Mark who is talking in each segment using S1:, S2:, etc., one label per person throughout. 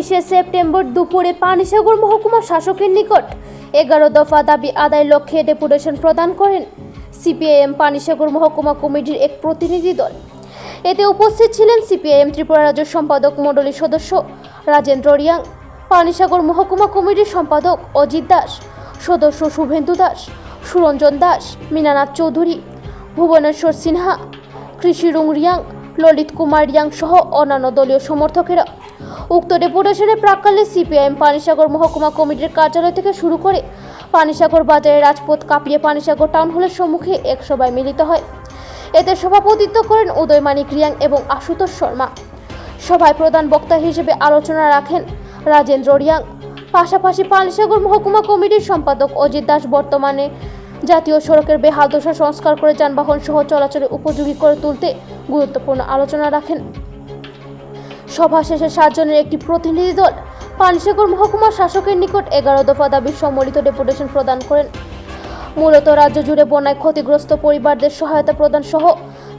S1: 23শে September দুপুরে পানিসাগর মহকুমা শাসকের নিকট 11 দফা দাবি আদায়ের লক্ষ্যে ডেপুটেশন প্রদান করেন সিপিআইএম পানিসাগর মহকুমা কমিটির এক প্রতিনিধি দল। এতে উপস্থিত ছিলেন সিপিআইএম ত্রিপুরা রাজ্য সম্পাদক মণ্ডলীর সদস্য রাজেন্দ্র রিয়াং, পানিসাগর মহকুমা কমিটির সম্পাদক অজিত দাস, সদস্য শুভেন্দু দাস, সুরঞ্জন দাস, মীনানাথ চৌধুরী, ভুবনেশ্বর সিনহা, কৃষিরুং রিয়াং, ললিত কুমার রিয়াং সহ অন্যান্য দলীয় সমর্থকেরা। উক্ত ডেপুটেশনের প্রাক্কালে সিপিআইএম পানিসাগর মহকুমা কমিটির কার্যালয় থেকে শুরু করে পানিসাগর বাজারের রাজপথ কাঁপিয়ে পানিসাগর টাউন হলের সম্মুখে এক সভায় মিলিত হয়। এতে সভাপতিত্ব করেন উদয় মানিক রিয়াং এবং আশুতোষ শর্মা। সভায় প্রধান বক্তা হিসেবে আলোচনা রাখেন রাজেন্দ্র রিয়াং। পাশাপাশি পানিসাগর মহকুমা কমিটির সম্পাদক অজিত দাস বর্তমানে জাতীয় সড়কের বেহাল দশা সংস্কার করে যানবাহন সহ চলাচলে উপযোগী করে তুলতে গুরুত্বপূর্ণ আলোচনা রাখেন। সভা শেষে 7 জনের একটি প্রতিনিধি দল পানিসাগর মহকুমা শাসকের নিকট 11 দফা দাবির সম্মিলিত ডেপুটেশন প্রদান করেন। মূলত রাজ্য জুড়ে বন্যায় ক্ষতিগ্রস্ত পরিবারদের সহায়তা প্রদান সহ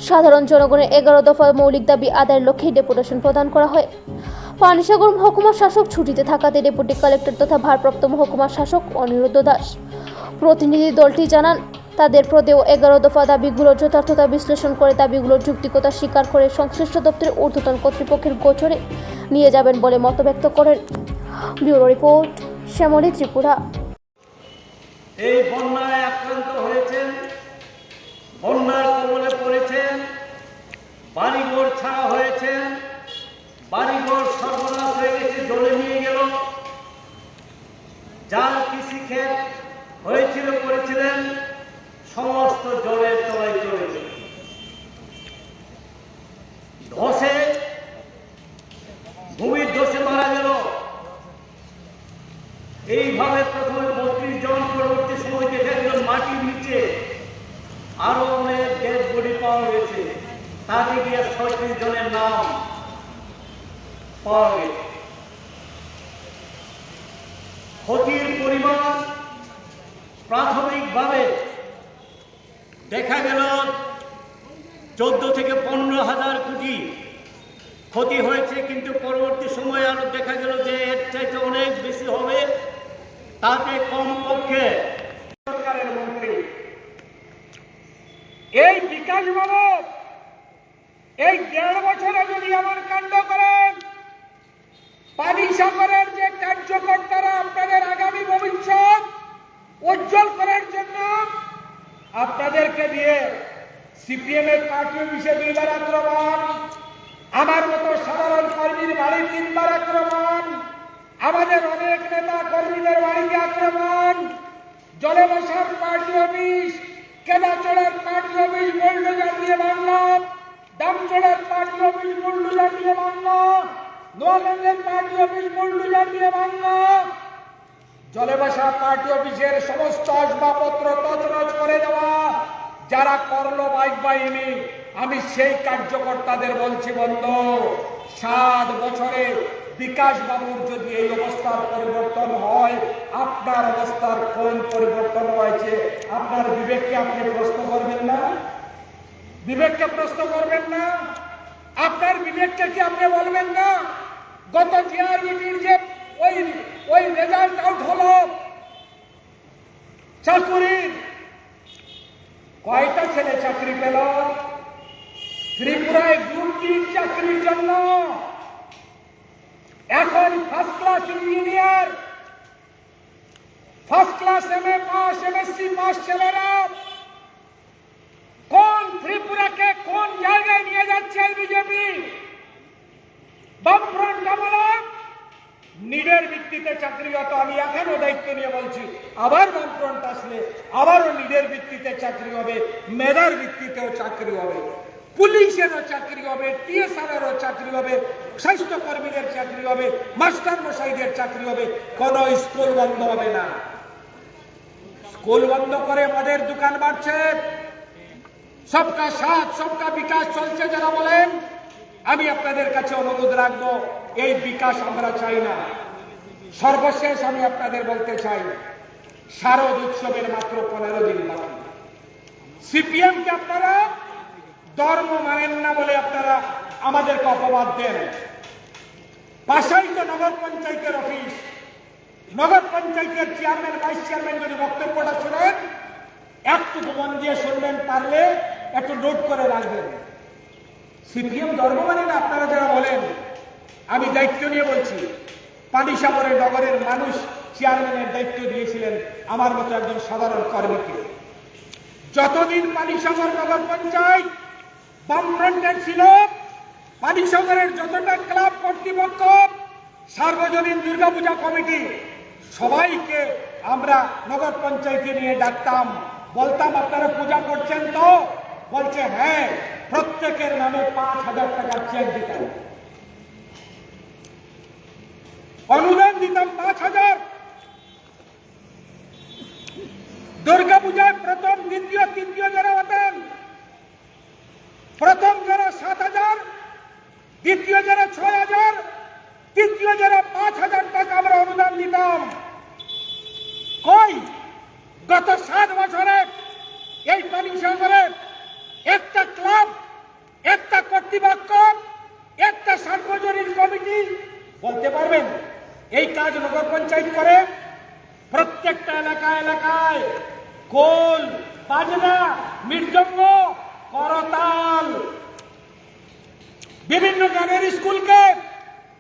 S1: সাধারণ জনগণের 11 দফা মৌলিক দাবি আদায়ের লক্ষ্যে ডেপুটেশন প্রদান করা হয়। পানিসাগর মহকুমা শাসক ছুটিতে থাকাতে ডেপুটি কালেক্টর তথা ভারপ্রাপ্ত মহকুমা শাসক অনিরুদ্ধ দাস। প্রতিনিধি দলটি জানান, তাদের প্রদেয় 11 দফা দাবিগুলোর যথার্থতা বিশ্লেষণ করে দাবিগুলোর যৌক্তিকতা স্বীকার করে সংশ্লিষ্ট দপ্তরের ঊর্ধ্বতন কর্তৃপক্ষের গোচরে নিয়ে যাবেন বলে মতব্যক্ত করেন। Bureau report, Shyamali, Tripura.
S2: এই বন্যায় আক্রান্ত হয়েছেন, বন্যার কবলে পড়েছেন, বাড়িঘর ছাড়া হয়েছেন, বাড়িঘর সর্বনাশ হয়ে গেছে, জলে নিয়ে গেল। যার কৃষিক্ষেত হয়েছিল করেছিলেন, সমস্ত জলের তলায় চলে গেল। ধসে, ভূমির ধসে মারা গেল। এইভাবে প্রথমে 32 জন, পরবর্তী সময় দেখা গেল মাটির নিচে আরো অনেক ডেড বডি পাওয়া গেছে। তাতে গিয়ে 36 জনের নাম পাওয়া গেছে। ক্ষতির পরিমাণ প্রাথমিকভাবে দেখা গেল 14 থেকে 15,000 কোটি ক্ষতি হয়েছে, কিন্তু পরবর্তী সময়ে আরো দেখা গেল যে এর চাইতে অনেক বেশি হবে। তাতে কমপক্ষে
S3: সরকারের মন্ত্রী এই বিকাশ মানব এই 1.5 বছরে যদি আমার কাণ্ড করেন, পানিসাগরের যে কার্যকর্তারা আপনাদের আগামী ভবিষ্যৎ উজ্জ্বল করার জন্য আপনাদেরকে দিয়ে সিপিএম এর পার্টি অফিসে 2 বার আক্রমণ, আমার মতো সাধারণ কর্মীর বাড়ি 3 বার আক্রমণ, আমাদের অনেক নেতা কর্মীদের বাড়িতে আক্রমণ, জলবসার পার্টি অফিস, কেদাচড়ার পার্টি অফিস বুলডোজার দিয়ে ভাঙল, দামচড়ার পার্টি অফিস বুলডোজার দিয়ে ভাঙল, নোয়াগঞ্জের পার্টি অফিস বুলডোজার দিয়ে ভাঙল, জলবসা পার্টি অফিসের সমস্ত আসবাবপত্র তছনছ করে দেওয়া। যারা করলো বাইক বাহিনী, আমি সেই কার্যকর্তাদের বলছি, বন্ধু, 7 বছরে বিকাশ বাবুর যদি এই অবস্থার পরিবর্তন হয়, আপনার অবস্থার কোন পরিবর্তন হয়েছে আপনার বিবেককে আপনি প্রশ্ন করবেন না? বিবেককে প্রশ্ন করবেন না? আপনার বিবেককে কি আপনি বলবেন না গত জিআরইবির যে ওই রেজাল্ট আউট হলো চাকুরির, কয়টা ছেলে চাকরি পেল? ত্রিপুরায় গ্রুপ ডি চাকরির জন্য এখন first class engineer, first class MA pass, MSc pass ছেলেরা কোন ত্রিপুরাকে কোন জায়গায় নিয়ে যাচ্ছে বিজেপি? বামফ্রন্ট আমলে নিডের ভিত্তিতে চাকরি হতো। আমি এখনো দায়িত্ব নিয়ে বলছি, আবার বামফ্রন্ট আসলে আবারও নিডের ভিত্তিতে চাকরি হবে, মেধার ভিত্তিতেও চাকরি হবে, পুলিশেরও চাকরি হবে, টিএসআরেরও চাকরি হবে, স্বাস্থ্য কর্মীদের চাকরি হবে, মাস্টার মশাইদের চাকরি হবে। কোন স্কুল বন্ধ হবে না। স্কুল বন্ধ করে মদের দোকান বাড়ছে, সবকা সাথ সবকা বিকাশ চলছে যারা বলেন, আমি আপনাদের কাছে অনুরোধ রাখবো, এই বিকাশ আমরা চাই না। সর্বশেষ আমি আপনাদের বলতে চাই, শারদ উৎসবের মাত্র 15 দিন বাকি। সিপিএম কে আপনারা ধর্ম মানেন না বলে আপনারা আমাদেরকে অপবাদ দেন। পাশেই তো নগর পঞ্চায়েতের অফিস। নগর পঞ্চায়েতের চেয়ারম্যান ভাইস চেয়ারম্যান যদি বক্তব্যটা শোনেন একটু মন দিয়ে শুনবেন, পারলে একটু নোট করে রাখবেন। সিপিএম ধর্ম মানে না আপনারা যারা বলেন, আমি দায়িত্ব নিয়ে বলছি। পানিসাগরের নগরের মানুষ চেয়ারম্যানের দায়িত্ব দিয়েছিলেন আমার মতো একজন সাধারণ কর্মীকে। যতদিন পানিসাগর নগর পঞ্চায়েত বামফ্রন্টের ছিল, পানিসাগরের যতটা ক্লাব কর্তৃপক্ষ, সার্বজনীন দুর্গাপূজা কমিটি, সবাইকে আমরা নগর পঞ্চায়েতে নিয়ে ডাকতাম, বলতাম আপনারা পূজা করছেন তো? বলছে হ্যাঁ। প্রত্যেকের নামে 5,000 টাকার চেক দিতাম, অনুদান দিতাম 5,000। দুর্গাপূজায় প্রথম দ্বিতীয় তৃতীয় যারা হতেন, প্রথম যারা 7,000, দ্বিতীয় যারা 6,000, তৃতীয় যারা 5,000 টাকা আমরা অনুদান দিতাম। কই গত 7 বছরে এই পানিসাগরে একটা ক্লাব, একটা কর্তৃপক্ষ, একটা সার্বজনীন কমিটি বলতে পারবেন এই কাজ নগর পঞ্চায়েত করে? প্রত্যেকটা এলাকায় এলাকায় খোল, বাজনা, মৃদঙ্গ, করতাল, বিভিন্ন গানের স্কুলকে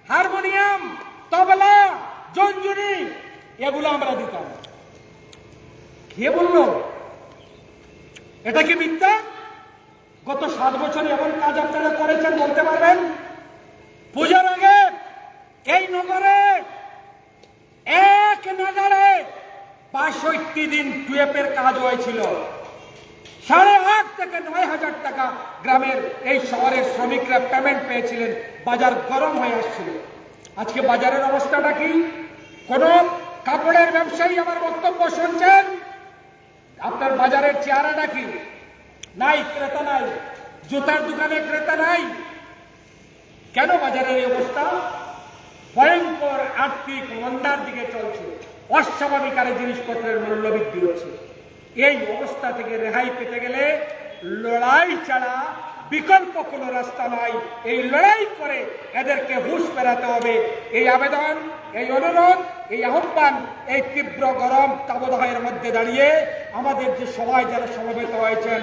S3: হারমোনিয়াম, তবলা, জঞ্জুরি এগুলো আমরা দিতাম। কে বললো? এটা কি মিথ্যা? গত 7 বছরে এমন কাজ আপনারা করেছেন বলতে পারবেন? পূজার আগে এই নগরে এক নাগারে 65 দিন টুয়েপের কাজ হয়েছিল। 8.5 থেকে 9,000 টাকা গ্রামের এই শহরের শ্রমিকরা পেমেন্ট পেয়েছিলেন। বাজার গরম হয়ে আসছিল। আজকে বাজারের অবস্থাটা কি? কোন কাপড়ের ব্যবসায়ী আমার বক্তব্য শুনছেন? আপনার বাজারের চেহারাটা কি? নাই, ক্রেতা নাই। জুতার দোকানে ক্রেতা নাই। কেন বাজারের এই অবস্থা? ভয়ঙ্কর আর্থিক মন্দার দিকে চলছে, অস্বাভাবিক আরে জিনিসপত্রের মূল্য বৃদ্ধি হচ্ছে। এই অবস্থা থেকে রেহাই পেতে গেলে লড়াই ছাড়া বিকল্প কোনো রাস্তা নাই। এই লড়াই করে এদেরকে হুঁশ ফেরাতে হবে। এই আবেদন, এই অনুরোধ, এই আহ্বান এই তীব্র গরম তাবদাহের মধ্যে দাঁড়িয়ে আমাদের যে সবাই যারা সমবেত হয়েছেন